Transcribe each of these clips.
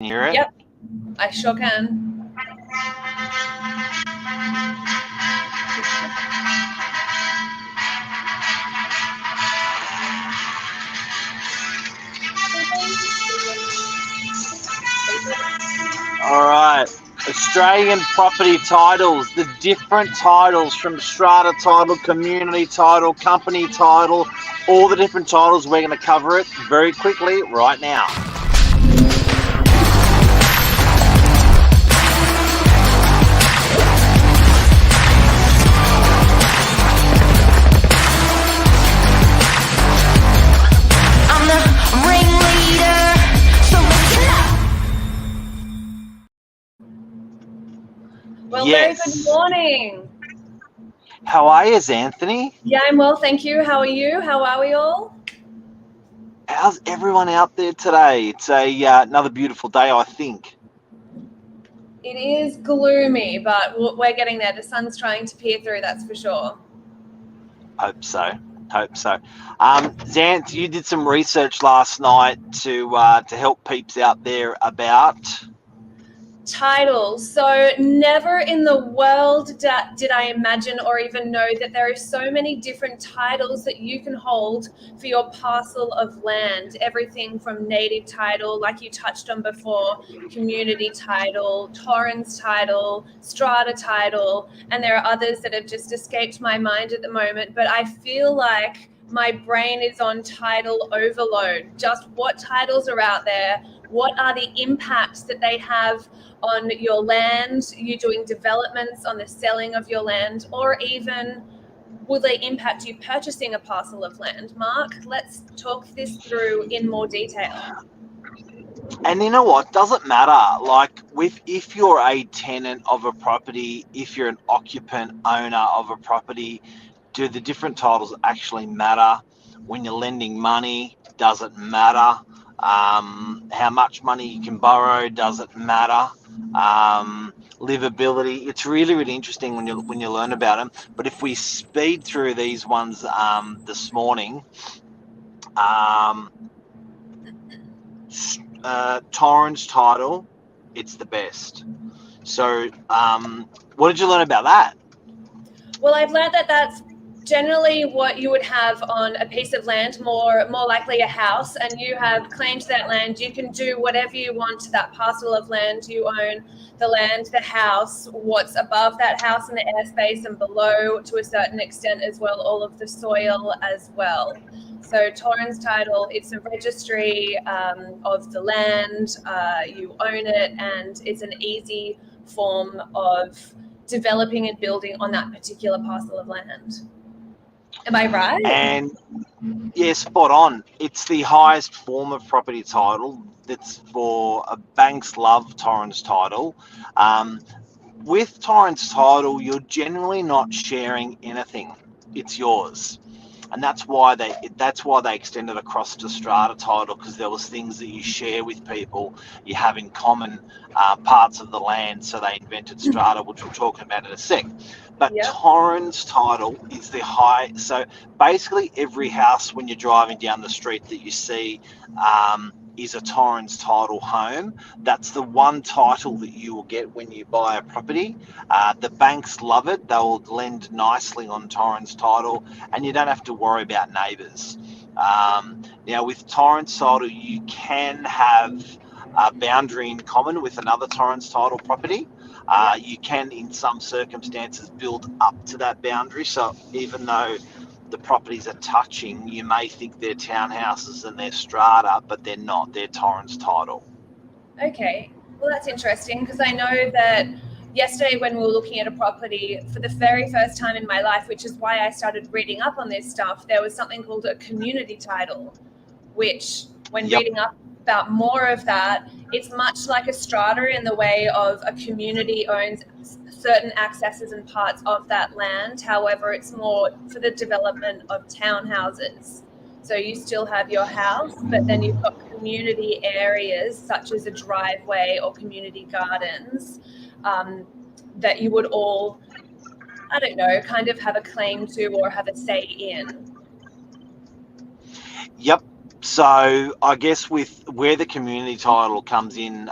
you hear it? Yep, I sure can. All right. Australian property titles, the different titles from strata title, community title, company title, all the different titles. We're going to cover it very quickly right now. Well, Yes. Very good morning. How are you, Anthony? Yeah, I'm well, thank you. How are you? How are we all? How's everyone out there today? It's another beautiful day, I think. It is gloomy, but we're getting there. The sun's trying to peer through, that's for sure. Hope so. Xanth, you did some research last night to help peeps out there about Titles. So never in the world did I imagine or even know that there are so many different titles that you can hold for your parcel of land. Everything from native title, like you touched on before, community title, Torrens title, strata title, and there are others that have just escaped my mind at the moment, but I feel like my brain is on title overload. Just what titles are out there? What are the impacts that they have on your land? You doing developments on the selling of your land, or even will they impact you purchasing a parcel of land? Mark, let's talk this through in more detail. And you know what? Doesn't matter. Like if you're a tenant of a property, if you're an occupant owner of a property, do the different titles actually matter? When you're lending money, does it matter? How much money you can borrow, does it matter? Livability. It's really, really interesting when you learn about them. But if we speed through these ones this morning, Torrens title, it's the best. So what did you learn about that? Well, I've learned that that's generally what you would have on a piece of land, more likely a house, and you have claimed that land. You can do whatever you want to that parcel of land. You own the land, the house, what's above that house in the airspace, and below to a certain extent as well, all of the soil as well. So Torrens title, it's a registry of the land, you own it, and it's an easy form of developing and building on that particular parcel of land. Am I right? And yeah, spot on. It's the highest form of property title. That's for banks love Torrens title. With Torrens title, you're generally not sharing anything. It's yours. And that's why they extended across to strata title, because there was things that you share with people, you have in common parts of the land. So they invented strata, which we'll talk about in a sec. But Yep. Torrens title is the high. So basically, every house when you're driving down the street that you see is a Torrens title home. That's the one title that you will get when you buy a property. The banks love it. They'll lend nicely on Torrens title, and you don't have to worry about neighbours. Now, with Torrens title, you can have a boundary in common with another Torrens title property. You can, in some circumstances, build up to that boundary. So even though the properties are touching, you may think they're townhouses and they're strata, but they're not. They're Torrens title. Okay. Well, that's interesting, because I know that yesterday when we were looking at a property for the very first time in my life, which is why I started reading up on this stuff, there was something called a community title, which when reading up about more of that, it's much like a strata in the way of a community owns certain accesses and parts of that land. However, it's more for the development of townhouses. So you still have your house, but then you've got community areas such as a driveway or community gardens that you would all, I don't know, kind of have a claim to or have a say in. Yep. So I guess with where the community title comes in,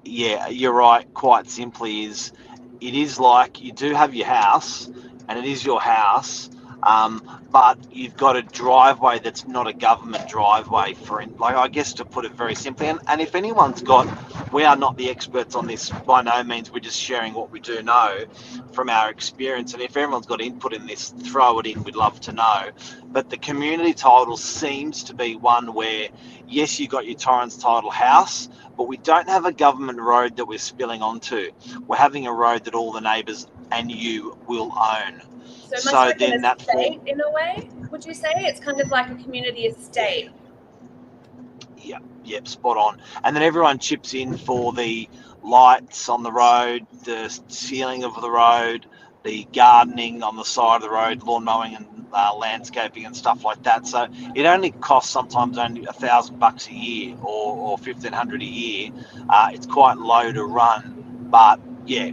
yeah, you're right. Quite simply, it is like you do have your house, and it is your house, but you've got a driveway that's not a government driveway. Like, I guess, to put it very simply, and if anyone's got, we are not the experts on this by no means. We're just sharing what we do know from our experience. And if everyone's got input in this, throw it in. We'd love to know. But the community title seems to be one where, yes, you got your Torrens title house, but we don't have a government road that we're spilling onto. We're having a road that all the neighbours and you will own. So much like an estate in a way, would you say? It's kind of like a community estate. Yep, spot on. And then everyone chips in for the lights on the road, the ceiling of the road, the gardening on the side of the road, lawn mowing and landscaping and stuff like that. So it only costs sometimes only $1,000 a year or $1,500 a year. It's quite low to run, but yeah.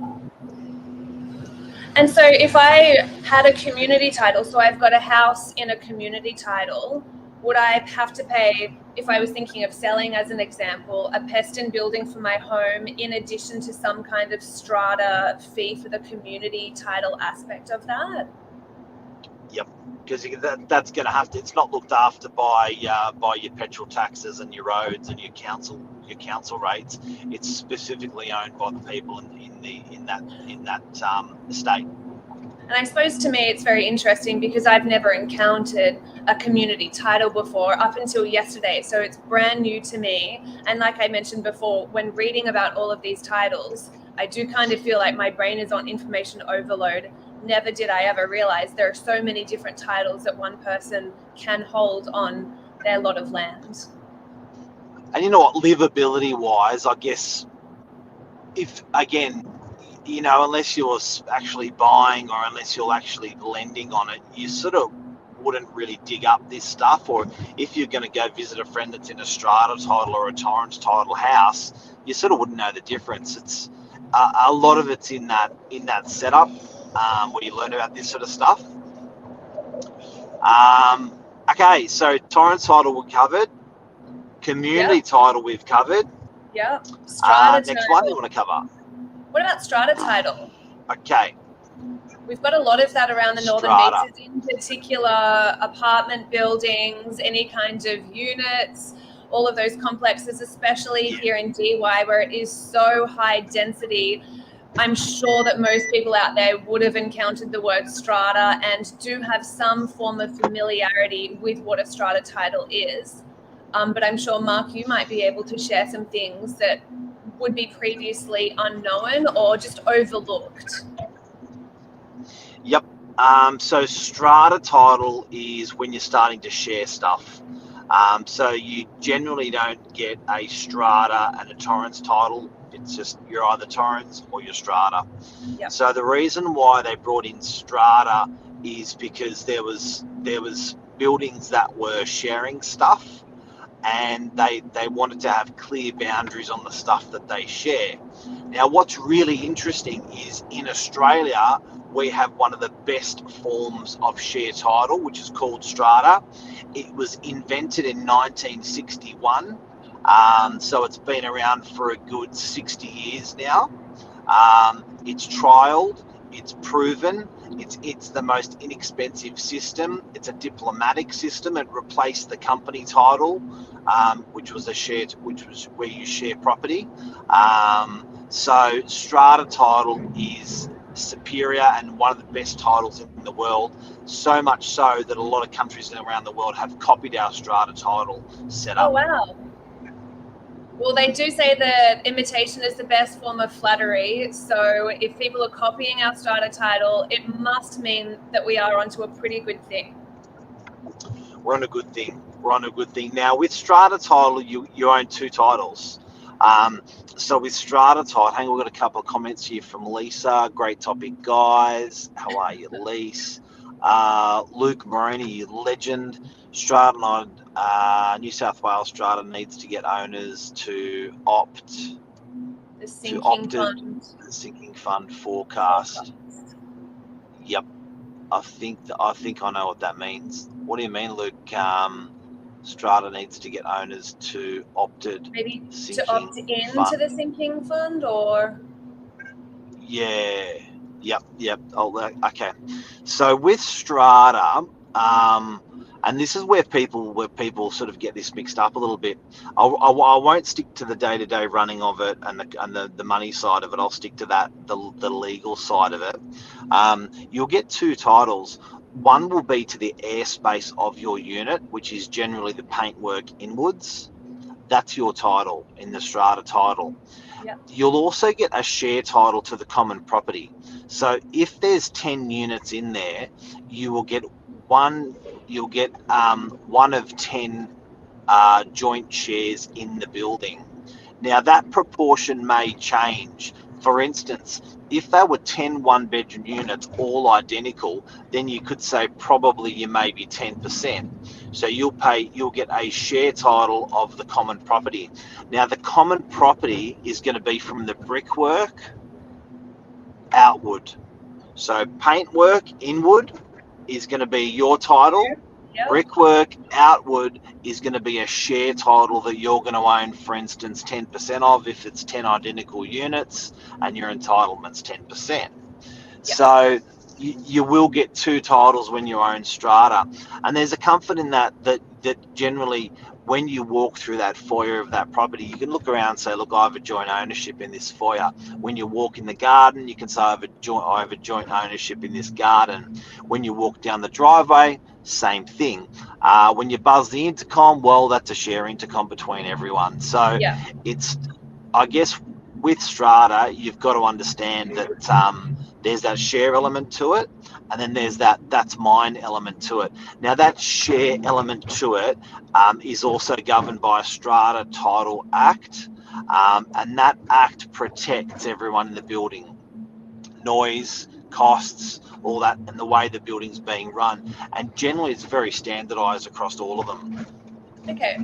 And so if I had a community title, so I've got a house in a community title, would I have to pay, if I was thinking of selling as an example, a pest and building for my home in addition to some kind of strata fee for the community title aspect of that? Yep, because that's going to have to. It's not looked after by your petrol taxes and your roads and your council rates. It's specifically owned by the people in that estate. And I suppose to me it's very interesting because I've never encountered a community title before up until yesterday. So it's brand new to me. And like I mentioned before, when reading about all of these titles, I do kind of feel like my brain is on information overload. Never did I ever realize there are so many different titles that one person can hold on their lot of land. And you know what, livability wise, I guess, if again, you know, unless you're actually buying or unless you're actually lending on it, you sort of wouldn't really dig up this stuff. Or if you're going to go visit a friend that's in a strata title or a Torrens title house, you sort of wouldn't know the difference. It's a lot of it's in that setup where you learn about this sort of stuff. Okay, so Torrens title we covered, community title we've covered. Yeah. Strata next one you want to cover? What about strata title? Okay. We've got a lot of that around the Northern Beaches, in particular apartment buildings, any kind of units, all of those complexes, especially here in DY where it is so high density. I'm sure that most people out there would have encountered the word strata and do have some form of familiarity with what a strata title is. But I'm sure, Mark, you might be able to share some things that would be previously unknown or just overlooked. Yep. So strata title is when you're starting to share stuff. So you generally don't get a strata and a Torrens title. It's just you're either Torrens or you're strata. Yep. So the reason why they brought in strata is because there was buildings that were sharing stuff, and they wanted to have clear boundaries on the stuff that they share. Now, what's really interesting is in Australia, we have one of the best forms of share title, which is called strata. It was invented in 1961, so it's been around for a good 60 years now. It's trialled, it's proven, it's the most inexpensive system. It's a diplomatic system. It replaced the company title, which was where you share property. So strata title is superior and one of the best titles in the world, so much so that a lot of countries around the world have copied our strata title setup. Oh, wow. Well, they do say that imitation is the best form of flattery. So if people are copying our strata title, it must mean that we are onto a pretty good thing. We're on a good thing. Now, with strata title, you own two titles. So with strata title, hang on, we've got a couple of comments here from Lisa. Great topic, guys. How are you, Lise? Luke Moroney, legend. Strata, New South Wales strata needs to get owners to opt. The sinking fund. The sinking fund forecast. Yep. I think I know what that means. What do you mean, Luke? Strata needs to get owners to opted Maybe sinking to opt into fund. the sinking fund, or Yeah. Yep. Oh, okay. So with Strata, and this is where people sort of get this mixed up a little bit. I won't stick to the day-to-day running of it and the money side of it. I'll stick to the legal side of it. You'll get two titles. One will be to the airspace of your unit, which is generally the paintwork inwards. That's your title in the Strata title. Yep. You'll also get a share title to the common property. So if there's 10 units in there, you will get one. You'll get one of 10 joint shares in the building. Now that proportion may change. For instance, if there were 10 one-bedroom units all identical, then you could say probably you may be 10%. So you'll get a share title of the common property. Now the common property is going to be from the brickwork outward. So paintwork inward is going to be your title. Yep. Brickwork outward is going to be a share title that you're going to own, for instance, 10% of if it's 10 identical units and your entitlement's 10%. Yep. So you will get two titles when you own Strata. And there's a comfort in that generally when you walk through that foyer of that property, you can look around and say, look, I have a joint ownership in this foyer. When you walk in the garden, you can say, I have a joint ownership in this garden. When you walk down the driveway, same thing. When you buzz the intercom, well, that's a share intercom between everyone. So it's, I guess, with Strata, you've got to understand that there's that share element to it, and then there's that's mine element to it. Now that share element to it is also governed by a Strata Title Act, and that act protects everyone in the building. Noise, costs, all that, and the way the building's being run. And generally it's very standardised across all of them. Okay.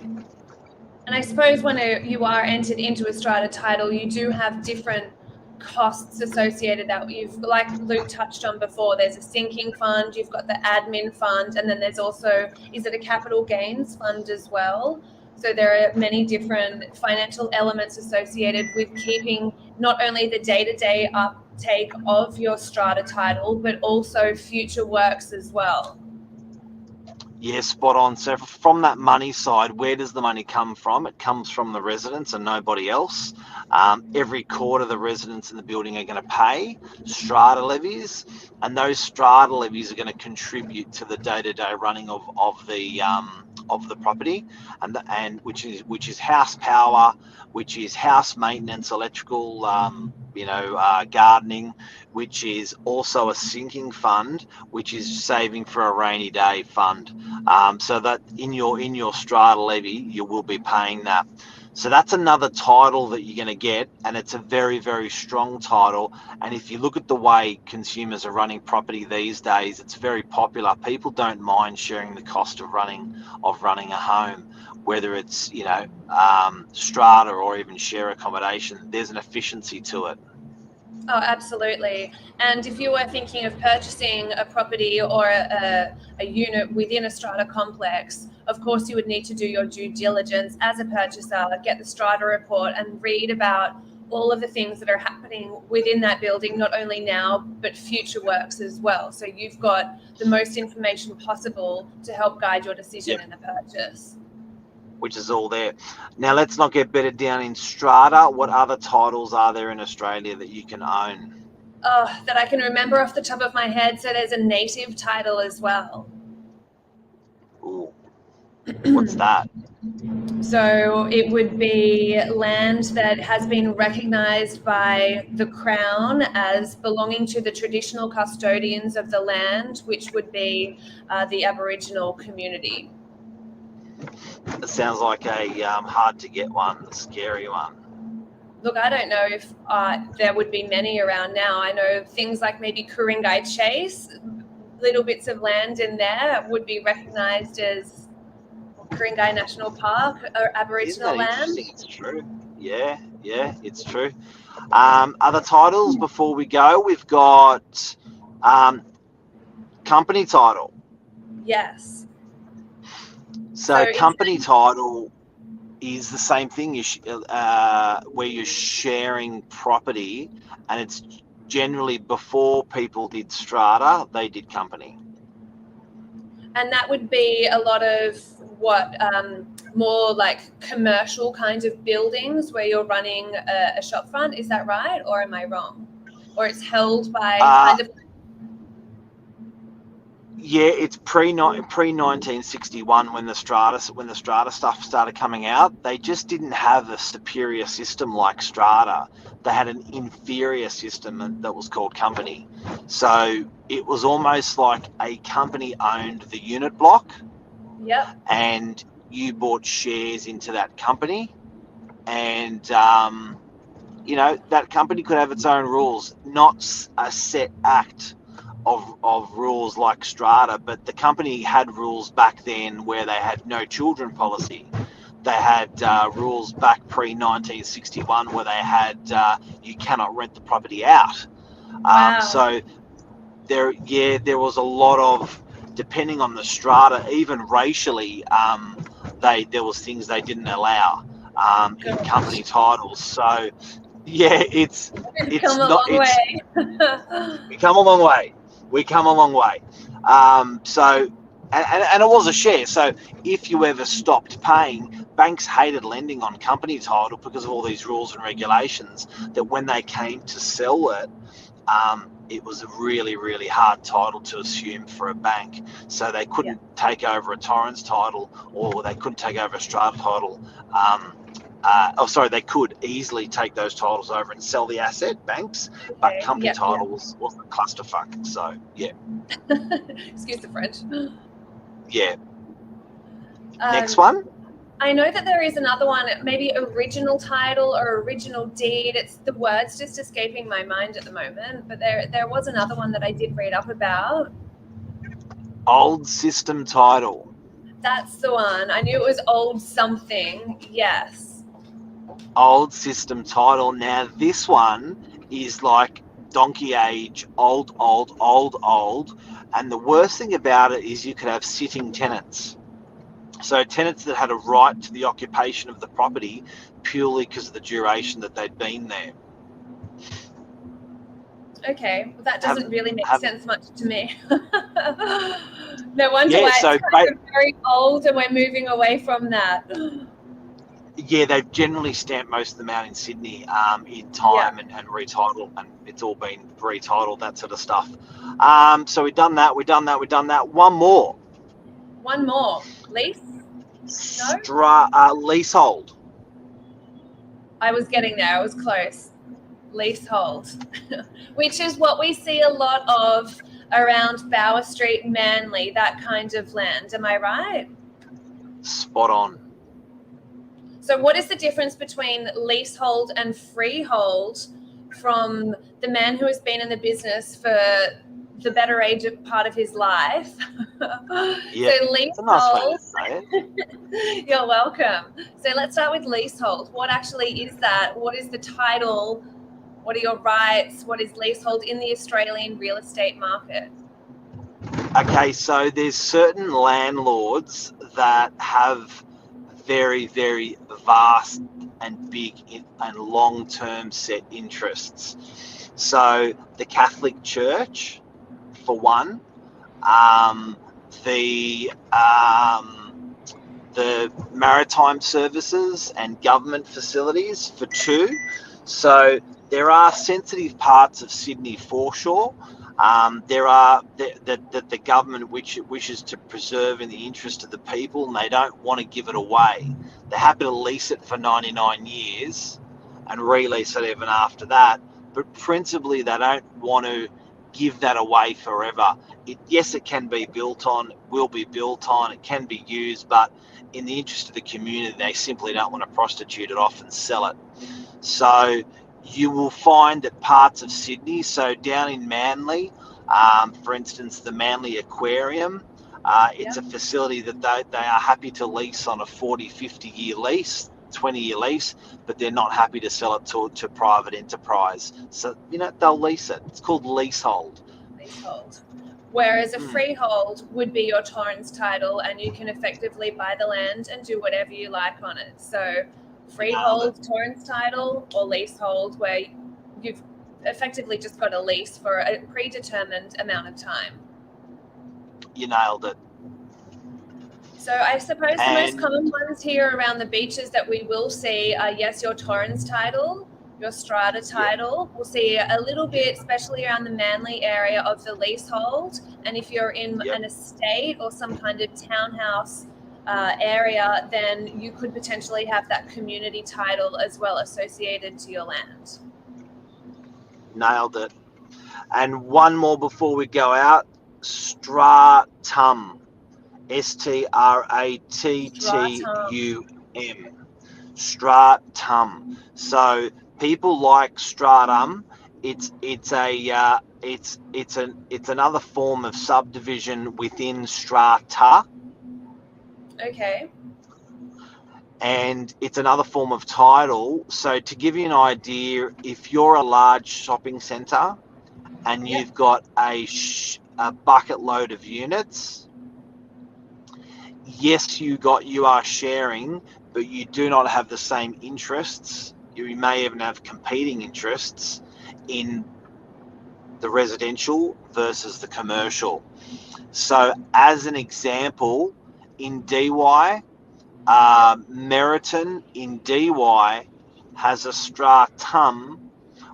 And I suppose when you are entered into a Strata title, you do have different costs associated that you've, like Luke touched on before, there's a sinking fund, you've got the admin fund, and then there's also, is it a capital gains fund as well? So there are many different financial elements associated with keeping not only the day-to-day uptake of your Strata title, but also future works as well. Yeah, spot on. So from that money side, where does the money come from? It comes from the residents and nobody else. Every quarter, the residents in the building are going to pay strata levies, and those strata levies are going to contribute to the day-to-day running of the property, and which is house power, which is house maintenance, electrical, gardening, which is also a sinking fund, which is saving for a rainy day fund. So that in your strata levy, you will be paying that. So that's another title that you're going to get, and it's a very, very strong title. And if you look at the way consumers are running property these days, it's very popular. People don't mind sharing the cost of running a home, whether it's strata or even share accommodation. There's an efficiency to it. Oh, absolutely. And if you were thinking of purchasing a property or a unit within a strata complex, of course you would need to do your due diligence as a purchaser, get the strata report and read about all of the things that are happening within that building, not only now, but future works as well. So you've got the most information possible to help guide your decision in the purchase. Which is all there. Now let's not get bedded down in strata. What other titles are there in Australia that you can own? That I can remember off the top of my head. So there's a native title as well. Ooh. What's that? So it would be land that has been recognised by the Crown as belonging to the traditional custodians of the land, which would be the Aboriginal community. It sounds like a hard to get one, a scary one. Look, I don't know if there would be many around now. I know things like maybe Ku-ring-gai Chase, little bits of land in there would be recognised as Ku-ring-gai National Park or Aboriginal land. It's true. Yeah, it's true. Other titles before we go, we've got company title. Yes. So company title is the same thing, where you're sharing property, and it's generally before people did strata, they did company. And that would be a lot of what, more like commercial kinds of buildings where you're running a shop front. Is that right? Or am I wrong? Or it's held by kind of... Yeah, it's pre 1961 when the strata stuff started coming out. They just didn't have a superior system like strata. They had an inferior system that was called company. So it was almost like a company owned the unit block. Yep. And you bought shares into that company, and that company could have its own rules, not a set act of rules like strata, but the company had rules back then where they had no children policy. They had rules back pre-1961 where they had you cannot rent the property out. Wow. So there was a lot of, depending on the strata, even racially, there was things they didn't allow in company titles. So yeah, it's come a long way. We come a long way. We come a long way. So, and it was a share. So if you ever stopped paying, banks hated lending on company title because of all these rules and regulations, that when they came to sell it, it was a really, really hard title to assume for a bank. So they couldn't take over a Torrens title, or they couldn't take over a strata title. They could easily take those titles over and sell the asset, banks, but company title was a clusterfuck. So, yeah. Excuse the French. Yeah. Next one. I know that there is another one, maybe original title or original deed. It's the word's just escaping my mind at the moment, but there was another one that I did read up about. Old system title. That's the one. I knew it was old something. Yes. Old system title. Now this one is like donkey age, old, and the worst thing about it is you could have sitting tenants. So tenants that had a right to the occupation of the property purely because of the duration that they'd been there. Okay, well, that doesn't really make sense much to me. No wonder why so it's kind of very old and we're moving away from that. Yeah, they've generally stamped most of them out in Sydney in time and retitled, and it's all been retitled, that sort of stuff. So we've done that. One more. Lease? No? Leasehold. I was getting there. I was close. Leasehold, which is what we see a lot of around Bower Street, Manly, that kind of land. Am I right? Spot on. So what is the difference between leasehold and freehold from the man who has been in the business for the better part of his life? Yeah, so leasehold. Nice way to say it. You're welcome. So let's start with leasehold. What actually is that? What is the title? What are your rights? What is leasehold in the Australian real estate market? Okay, so there's certain landlords that have very, very vast and big and long-term set interests. So the Catholic Church, for one, the maritime services and government facilities, for two. So there are sensitive parts of Sydney foreshore. There are that the government wishes to preserve in the interest of the people, and they don't want to give it away. They're happy to lease it for 99 years and release it even after that, but principally they don't want to give that away forever. Yes, it can be built on, will be built on, it can be used, but in the interest of the community, they simply don't want to prostitute it off and sell it. So you will find that parts of Sydney, so down in Manly, for instance, the Manly Aquarium, it's a facility that they are happy to lease on a 40, 50-year lease, 20-year lease, but they're not happy to sell it to private enterprise. So, they'll lease it. It's called leasehold. Leasehold. Whereas a freehold would be your Torrens title, and you can effectively buy the land and do whatever you like on it. So freehold, Torrens title, or leasehold, where you've effectively just got a lease for a predetermined amount of time. You nailed it. So I suppose the most common ones here around the beaches that we will see are, yes, your Torrens title, your strata title. We'll see a little bit, especially around the Manly area, of the leasehold. And if you're in an estate or some kind of townhouse area, then you could potentially have that community title as well associated to your land. Nailed it. And one more before we go out, stratum. STRATTUM. Stratum. So people like stratum. It's another form of subdivision within strata. Okay. And it's another form of title. So to give you an idea, if you're a large shopping centre and you've got a bucket load of units, yes, you are sharing, but you do not have the same interests. You may even have competing interests in the residential versus the commercial. So as an example, in DY, Meriton in DY has a stratum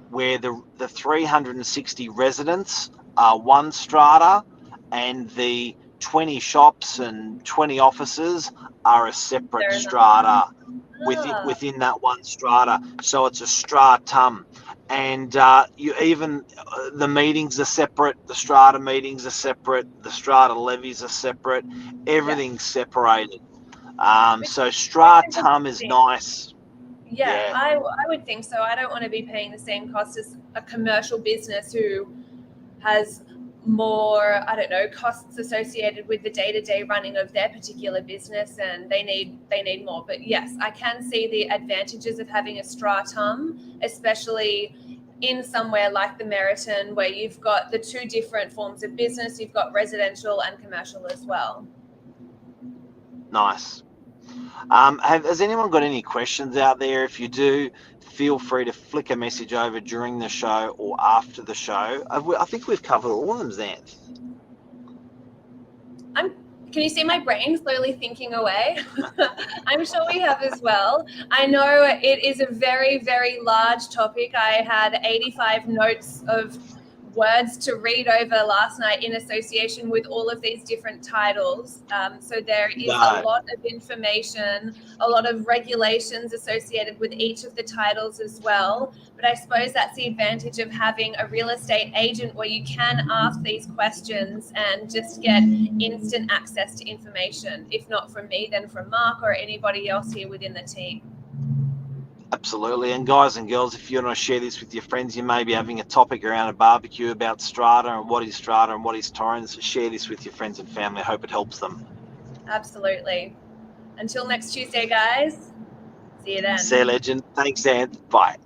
where the 360 residents are one strata, and the 20 shops and 20 offices are a separate strata within that one strata. So it's a stratum. And the meetings are separate, the strata meetings are separate, the strata levies are separate, everything's separated. So stratum is nice. Yeah, I would think so. I don't want to be paying the same cost as a commercial business who has more, I don't know, costs associated with the day-to-day running of their particular business, and they need more. But yes, I can see the advantages of having a stratum, especially in somewhere like the Meriton, where you've got the two different forms of business. You've got residential and commercial as well. Nice. Has anyone got any questions out there? If you do, feel free to flick a message over during the show or after the show. I think we've covered all of them, Xanth. Can you see my brain slowly thinking away? I'm sure we have as well. I know it is a very, very large topic. I had 85 notes of words to read over last night in association with all of these different titles. So there is a lot of information, a lot of regulations associated with each of the titles as well. But I suppose that's the advantage of having a real estate agent, where you can ask these questions and just get instant access to information. If not from me, then from Mark or anybody else here within the team. Absolutely. And guys and girls, if you want to share this with your friends, you may be having a topic around a barbecue about strata and what is strata and what is torrens. Share this with your friends and family. I hope it helps them. Absolutely. Until next Tuesday, guys. See you then. See you, legend. Thanks, Dan. Bye.